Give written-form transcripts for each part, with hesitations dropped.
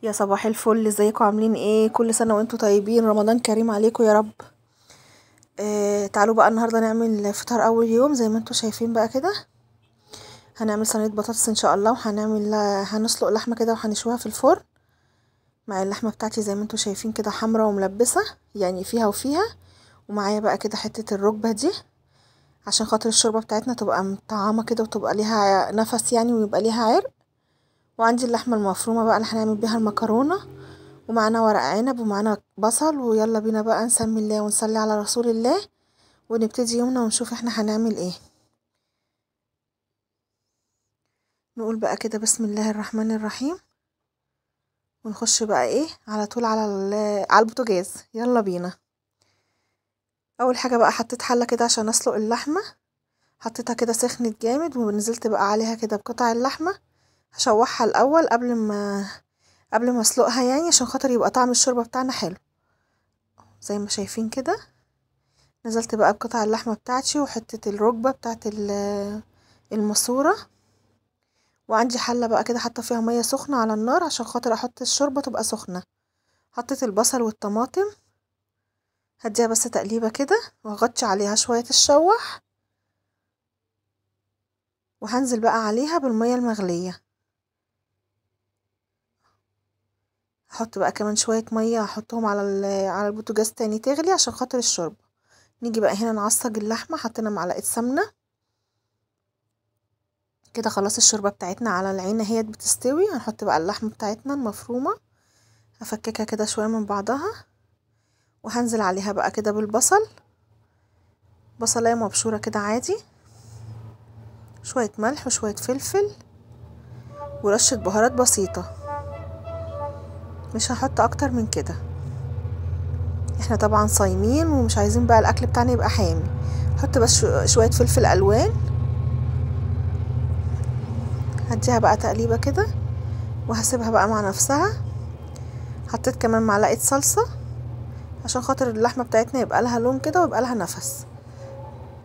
يا صباح الفل، ازيكم عاملين ايه؟ كل سنة وانتم طيبين، رمضان كريم عليكم يا رب. تعالوا بقى النهاردة نعمل فطار اول يوم زي ما انتم شايفين بقى كده. هنعمل صينية بطاطس ان شاء الله، هنسلق لحمة كده وهنشويها في الفرن. مع اللحمة بتاعتي زي ما انتم شايفين كده حمرا وملبسة، يعني فيها وفيها. ومعايا بقى كده حتة الركبة دي عشان خاطر الشوربة بتاعتنا تبقى مطعمة كده وتبقى ليها نفس يعني ويبقى ليها عرق. وعندي اللحمة المفرومة بقى اللي هنعمل بيها المكرونة، ومعانا ورق عنب ومعانا بصل. ويلا بينا بقى نسمي الله ونصلي على رسول الله ونبتدي يومنا ونشوف احنا هنعمل ايه. نقول بقى كده بسم الله الرحمن الرحيم، ونخش بقى ايه على طول على البوتاجاز. يلا بينا. اول حاجة بقى حطيت حلة كده عشان اسلق اللحمة، حطيتها كده سخنت جامد ونزلت بقى عليها كده بقطع اللحمة. هشوحها الاول قبل ما اسلقها، يعني عشان خاطر يبقى طعم الشوربة بتاعنا حلو. زي ما شايفين كده نزلت بقى بقطع اللحمة بتاعتي وحتة الركبة بتاعت الماسورة. وعندي حلة بقى كده حاطة فيها مية سخنة على النار عشان خاطر احط الشوربة تبقى سخنة. حطيت البصل والطماطم، هديها بس تقليبة كده وهغطي عليها شوية تتشوح. وهنزل بقى عليها بالمية المغلية. هحط بقى كمان شوية مية، هحطهم على البوتاجاز تاني تغلي عشان خاطر الشوربة. نيجي بقى هنا نعصج اللحمة، حطينا معلقة سمنة كده. خلاص الشوربة بتاعتنا على العين اهي بتستوي. هنحط بقى اللحمة بتاعتنا المفرومة، هفككها كده شوية من بعضها. وهنزل عليها بقى كده بالبصل، بصلاية مبشورة كده عادي، شوية ملح وشوية فلفل ورشة بهارات بسيطة، مش هحط اكتر من كده. احنا طبعا صايمين ومش عايزين بقى الاكل بتاعنا يبقى حامي. حط بس شوية فلفل الوان. هديها بقى تقليبة كده وهسيبها بقى مع نفسها. حطيت كمان معلقة صلصة عشان خاطر اللحمة بتاعتنا يبقى لها لون كده ويبقى لها نفس.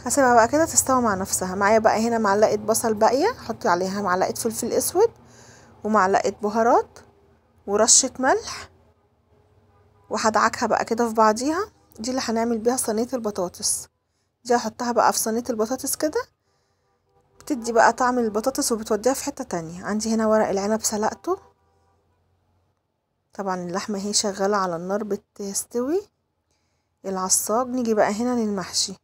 هسيبها بقى كده تستوي مع نفسها. معايا بقى هنا معلقة بصل باقية، حطي عليها معلقة فلفل اسود ومعلقة بهارات ورشة ملح، وهدعكها بقى كده في بعضيها. دي اللي هنعمل بيها صينية البطاطس. دي هحطها بقى في صينية البطاطس كده، بتدي بقى طعم البطاطس وبتوديها في حتة تانية. عندي هنا ورق العنب سلقته، طبعا اللحمة هي شغالة على النار بتستوي. العصاج. نيجي بقى هنا للمحشي.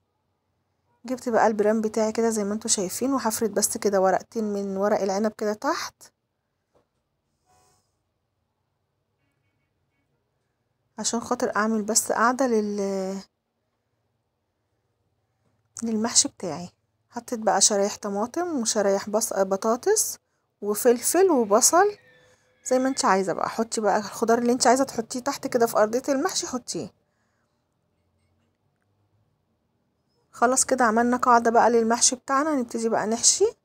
جبت بقى البرام بتاعي كده زي ما انتوا شايفين، وهفرد بس كده ورقتين من ورق العنب كده تحت، عشان خاطر اعمل بس قاعدة للمحشي بتاعي. حطيت بقى شرايح طماطم وشرايح بطاطس وفلفل وبصل، زي ما انت عايزة بقى. حطي بقى الخضار اللي انت عايزة تحطيه تحت كده في ارضية المحشي حطيه. خلاص كده عملنا قاعدة بقى للمحشي بتاعنا، نبتدي بقى نحشي.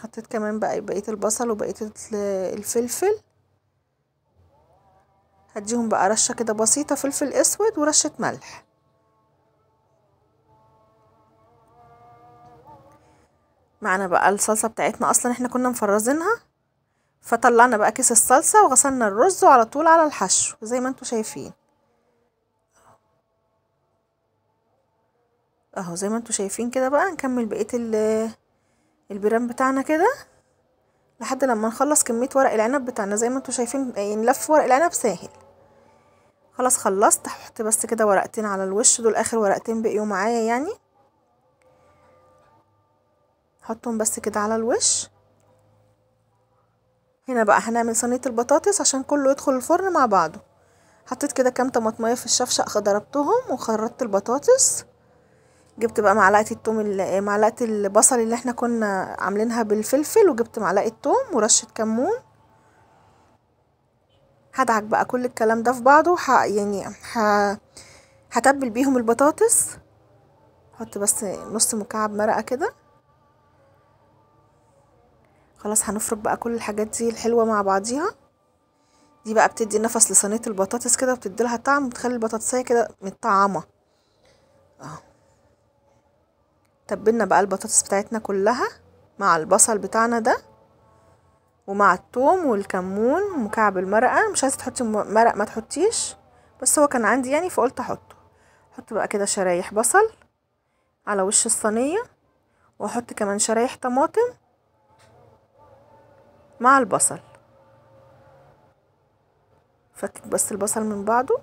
حطيت كمان بقى بقية البصل وبقية الفلفل. هديهم بقى رشة كده بسيطة فلفل اسود ورشة ملح. معنا بقى الصلصة بتاعتنا، اصلا احنا كنا مفرزينها، فطلعنا بقى كيس الصلصة وغسلنا الرز وعلى طول على الحشو زي ما انتوا شايفين اهو. زي ما انتوا شايفين كده بقى نكمل بقية البرام بتاعنا كده لحد لما نخلص كمية ورق العنب بتاعنا. زي ما انتوا شايفين يعني لف ورق العنب ساهل. خلاص خلصت. هحط بس كده ورقتين على الوش، دول اخر ورقتين بقيوا معايا يعني. حطهم بس كده على الوش. هنا بقى هنعمل صينية البطاطس عشان كله يدخل الفرن مع بعضه. حطيت كده كام طماطمية في الشفشق ضربتهم وخرطت البطاطس. جبت بقى معلقة التوم معلقة البصل اللي احنا كنا عاملينها بالفلفل، وجبت معلقة توم ورشة كمون. هدعك بقى كل الكلام ده في بعضه. هتبل بيهم البطاطس. حط بس نص مكعب مرقة كده. خلاص هنفرك بقى كل الحاجات دي الحلوة مع بعضيها. دي بقى بتدي نفس لصينية البطاطس كده، وبتدي لها طعم، بتخلي البطاطسية كده متطعمة اهو. تبلنا بقى البطاطس بتاعتنا كلها مع البصل بتاعنا ده. ومع الثوم والكمون ومكعب المرقه. مش عايزه تحطي مرق ما تحطيش، بس هو كان عندي يعني فقلت احطه. احط بقى كده شرايح بصل على وش الصينيه، واحط كمان شرايح طماطم مع البصل. فكك بس البصل من بعضه.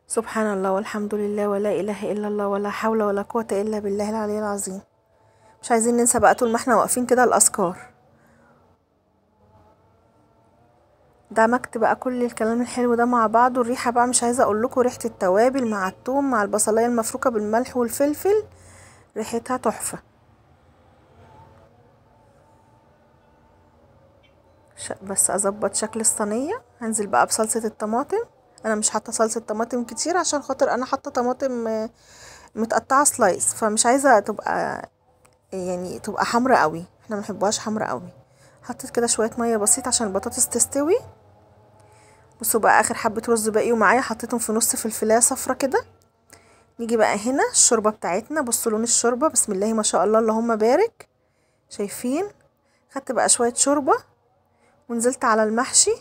سبحان الله والحمد لله ولا اله الا الله ولا حول ولا قوه الا بالله العلي العظيم. مش عايزين ننسى بقى طول ما احنا واقفين كده الاذكار. دمجت بقى كل الكلام الحلو ده مع بعضه. الريحه بقى مش عايزه اقول لكم، ريحه التوابل مع الثوم مع البصلايه المفروكه بالملح والفلفل ريحتها تحفه. بس اظبط شكل الصينيه. هنزل بقى بصلصه الطماطم. انا مش حاطه صلصه طماطم كتير عشان خاطر انا حاطه طماطم متقطعه سلايس، فمش عايزه تبقى يعني تبقى حمرا قوي، احنا منحبهاش حمرا قوي. حطيت كده شويه ميه بسيط عشان البطاطس تستوي. بصوا بقى اخر حبه رز بقيوا معايا، حطيتهم في نص فلفلايه صفرة كده. نيجي بقى هنا الشوربه بتاعتنا. بصوا لون الشوربه، بسم الله ما شاء الله اللهم بارك. شايفين؟ خدت بقى شويه شوربه ونزلت على المحشي.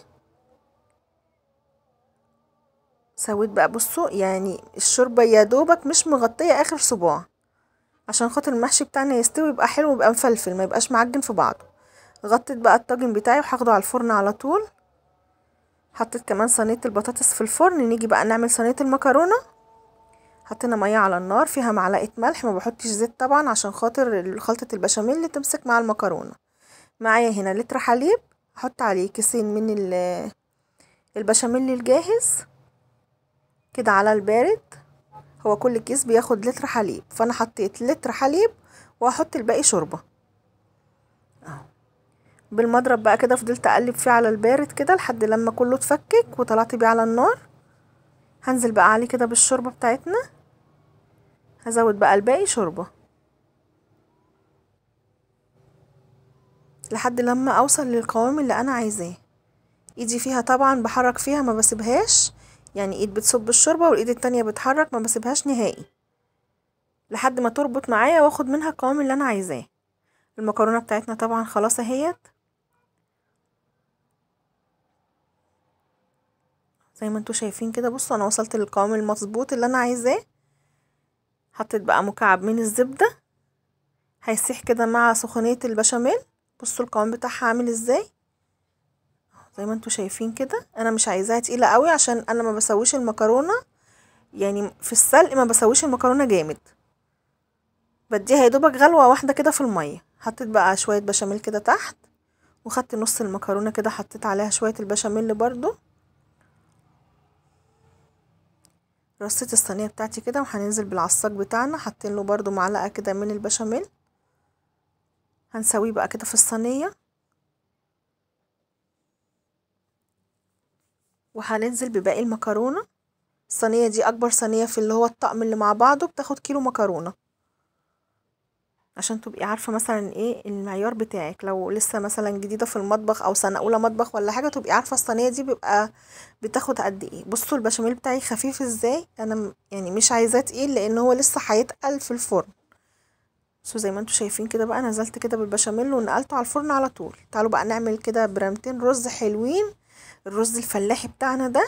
سويت بقى، بصوا يعني الشوربه يا دوبك مش مغطيه اخر صباع، عشان خاطر المحشي بتاعنا يستوي يبقى حلو ويبقى مفلفل ما يبقاش معجن في بعضه. غطيت بقى الطاجن بتاعي وهاخده على الفرن على طول. حطيت كمان صينيه البطاطس في الفرن. نيجي بقى نعمل صينيه المكرونه. حطينا ميه على النار فيها معلقه ملح، ما بحطش زيت طبعا عشان خاطر خلطه البشاميل اللي تمسك مع المكرونه. معايا هنا لتر حليب، احط عليه كيسين من البشاميل الجاهز كده على البارد. هو كل كيس بياخد لتر حليب، فانا حطيت لتر حليب وهحط الباقي شوربه اهو. بالمضرب بقى كده فضلت اقلب فيه على البارد كده لحد لما كله اتفكك وطلعت بيه على النار. هنزل بقى عليه كده بالشوربه بتاعتنا. هزود بقى الباقي شوربه لحد لما اوصل للقوام اللي انا عايزاه. ايدي فيها طبعا بحرك فيها ما بسيبهاش، يعني ايد بتصب الشوربه والايد التانية بتحرك، ما بسيبهاش نهائي لحد ما تربط معايا واخد منها القوام اللي انا عايزاه. المكرونه بتاعتنا طبعا خلاص اهيت زي ما انتوا شايفين كده. بصوا انا وصلت للقوام المظبوط اللي انا عايزاه. حطيت بقى مكعب من الزبده هيسيح كده مع سخونيه البشاميل. بصوا القوام بتاعها عامل ازاي زي ما انتوا شايفين كده. انا مش عايزاها تقيله قوي عشان انا ما بسويش المكرونه، يعني في السلق ما بسويش المكرونه جامد، بديها يا دوبك غلوه واحده كده في الميه. حطيت بقى شويه بشاميل كده تحت، وخدت نص المكرونه كده حطيت عليها شويه البشاميل برضو. رصيت الصينيه بتاعتي كده وهننزل بالعصاج بتاعنا، حاطين له برضو معلقه كده من البشاميل. هنسويه بقى كده في الصينيه، وهننزل بباقي المكرونه. الصينيه دي اكبر صينيه في اللي هو الطقم اللي مع بعضه، بتاخد كيلو مكرونه. عشان تبقي عارفه مثلا ايه المعيار بتاعك، لو لسه مثلا جديده في المطبخ او سنه اولى مطبخ ولا حاجه، تبقي عارفه الصينيه دي بيبقى بتاخد قد ايه. بصوا البشاميل بتاعي خفيف ازاي، انا يعني مش عايزاه تقيل لان هو لسه هيتقل في الفرن. بصوا زي ما انتوا شايفين كده بقى، نزلت كده بالبشاميل ونقلته على الفرن على طول. تعالوا بقى نعمل كده برامتين رز حلوين. الرز الفلاحي بتاعنا ده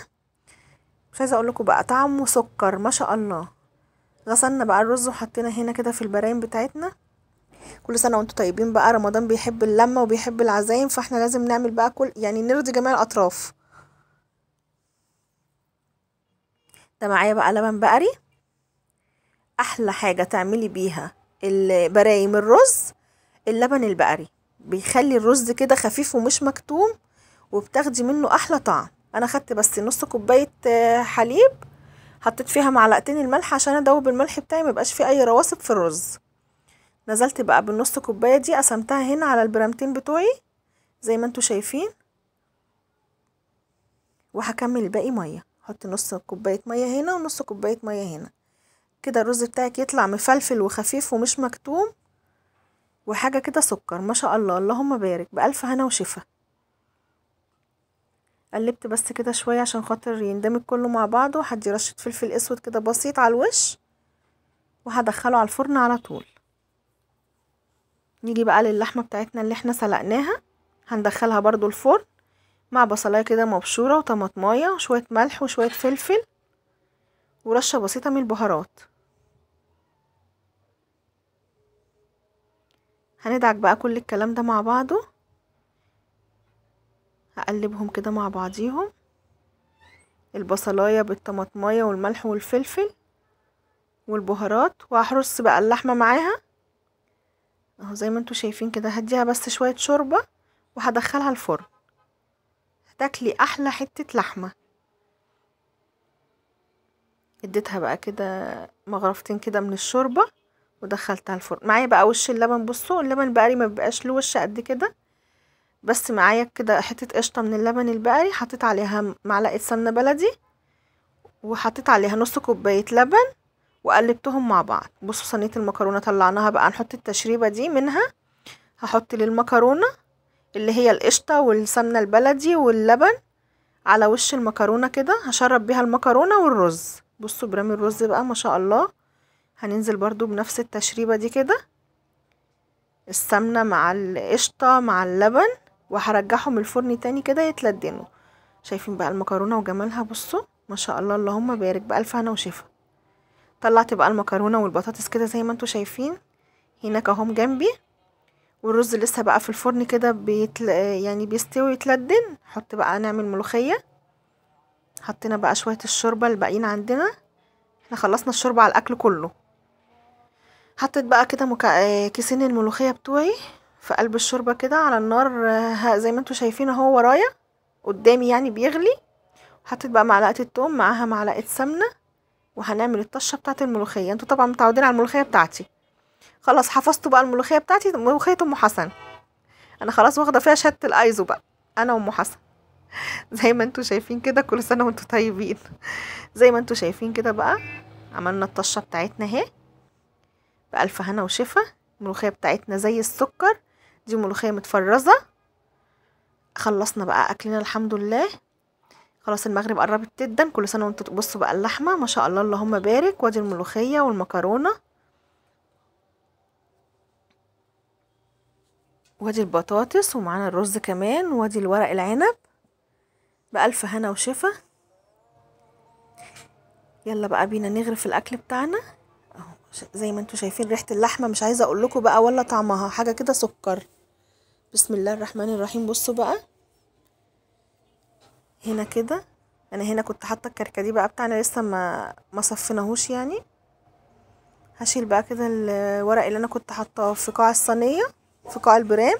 مش عايزه اقول لكم بقى طعمه سكر ما شاء الله. غسلنا بقى الرز وحطينا هنا كده في البرايم بتاعتنا. كل سنه وانتم طيبين بقى، رمضان بيحب اللمه وبيحب العزايم، فاحنا لازم نعمل بقى كل يعني نرضي جميع الاطراف. ده معايا بقى لبن بقري. احلى حاجه تعملي بيها البرايم الرز اللبن البقري، بيخلي الرز كده خفيف ومش مكتوم، وبتاخدي منه احلى طعم. انا خدت بس نص كوبايه حليب، حطيت فيها معلقتين الملح عشان ادوب الملح بتاعي ما يبقاش فيه اي رواسب في الرز. نزلت بقى بالنص كوبايه دي، قسمتها هنا على البرامتين بتوعي زي ما انتوا شايفين، وهكمل الباقي ميه. حط نص كوبايه ميه هنا ونص كوبايه ميه هنا كده، الرز بتاعك يطلع مفلفل وخفيف ومش مكتوم وحاجه كده سكر ما شاء الله اللهم بارك، بألف هنا وشفا. قلبت بس كده شويه عشان خاطر يندمج كله مع بعضه. هدي رشه فلفل اسود كده بسيط على الوش، وهدخله على الفرن على طول. نيجي بقى للحمة بتاعتنا اللي احنا سلقناها، هندخلها برضو الفرن مع بصلاية كده مبشورة وطماطمايه وشوية ملح وشوية فلفل ورشة بسيطة من البهارات. هندعك بقى كل الكلام ده مع بعضه، هقلبهم كده مع بعضيهم، البصلاية بالطماطمايه والملح والفلفل والبهارات، وهحرص بقى اللحمة معاها اهو زي ما انتوا شايفين كده. هديها بس شوية شوربة وهدخلها الفرن، هتاكلي احلى حتة لحمة. اديتها بقى كده مغرفتين كده من الشوربة ودخلتها الفرن. معايا بقى وش اللبن، بصوا اللبن البقري ما بيبقاش له وش قد كده، بس معايا كده حتة قشطة من اللبن البقري، حطيت عليها معلقة سمنة بلدي وحطيت عليها نص كوباية لبن وقلبتهم مع بعض. بصوا صينية المكرونة طلعناها بقى، نحط التشريبة دي منها، هحط للمكرونة اللي هي القشطة والسمنة البلدي واللبن على وش المكرونة كده، هشرب بيها المكرونة والرز. بصوا برامي الرز بقى ما شاء الله، هننزل برضو بنفس التشريبة دي كده، السمنة مع القشطة مع اللبن، وهرجعهم الفرن تاني كده يتلدنوا. شايفين بقى المكرونة وجمالها، بصوا ما شاء الله اللهم بارك، بألف هنا وشفا. طلعت بقى المكرونة والبطاطس كده زي ما انتوا شايفين هناك اهم جنبي، والرز لسه بقى في الفرن كده يعني بيستوي يتلدن. حط بقى نعمل ملوخية، حطينا بقى شوية الشوربة الباقيين عندنا، احنا خلصنا الشوربة على الاكل كله. حطيت بقى كده كيسين الملوخية بتوعي في قلب الشوربة كده على النار، زي ما انتوا شايفين اهو ورايا قدامي يعني بيغلي. حطيت بقى معلقة التوم معاها معلقة سمنة، وهنعمل الطشة بتاعت الملوخية. انتوا طبعا متعودين على الملوخية بتاعتي، خلاص حفظتوا بقى الملوخية بتاعتي، ملوخية ام حسن، انا خلاص واخدة فيها شهادة الايزو بقى، انا وام حسن. زي ما انتوا شايفين كده، كل سنة وانتوا طيبين. زي ما انتوا شايفين كده بقى عملنا الطشة بتاعتنا اهي، بألف هنا وشفا. الملوخية بتاعتنا زي السكر، دي ملوخية متفرزة. خلصنا بقى اكلنا الحمد لله، خلاص المغرب قربت جدا. كل سنة وانتوا بصوا بقى اللحمة ما شاء الله اللهم بارك، وادي الملوخية والمكرونة وادي البطاطس ومعانا الرز كمان، وادي الورق العنب، بألف هنا وشفا. يلا بقى بينا نغرف الاكل بتاعنا اهو. زي ما انتوا شايفين ريحة اللحمة مش عايزة اقول لكم بقى ولا طعمها، حاجة كده سكر. بسم الله الرحمن الرحيم. بصوا بقى هنا كده، انا هنا كنت حاطه الكركديه بقى بتاعنا لسه ما صفيناهوش يعني. هشيل بقى كده الورق اللي انا كنت حاطاه في قاع الصينيه في قاع البرام.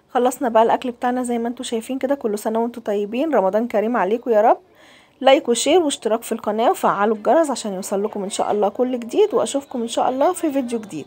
خلصنا بقى الاكل بتاعنا زي ما انتوا شايفين كده. كل سنه وانتوا طيبين، رمضان كريم عليكم يا رب. لايك وشير واشتراك في القناه وفعلوا الجرس عشان يوصل لكم ان شاء الله كل جديد، واشوفكم ان شاء الله في فيديو جديد.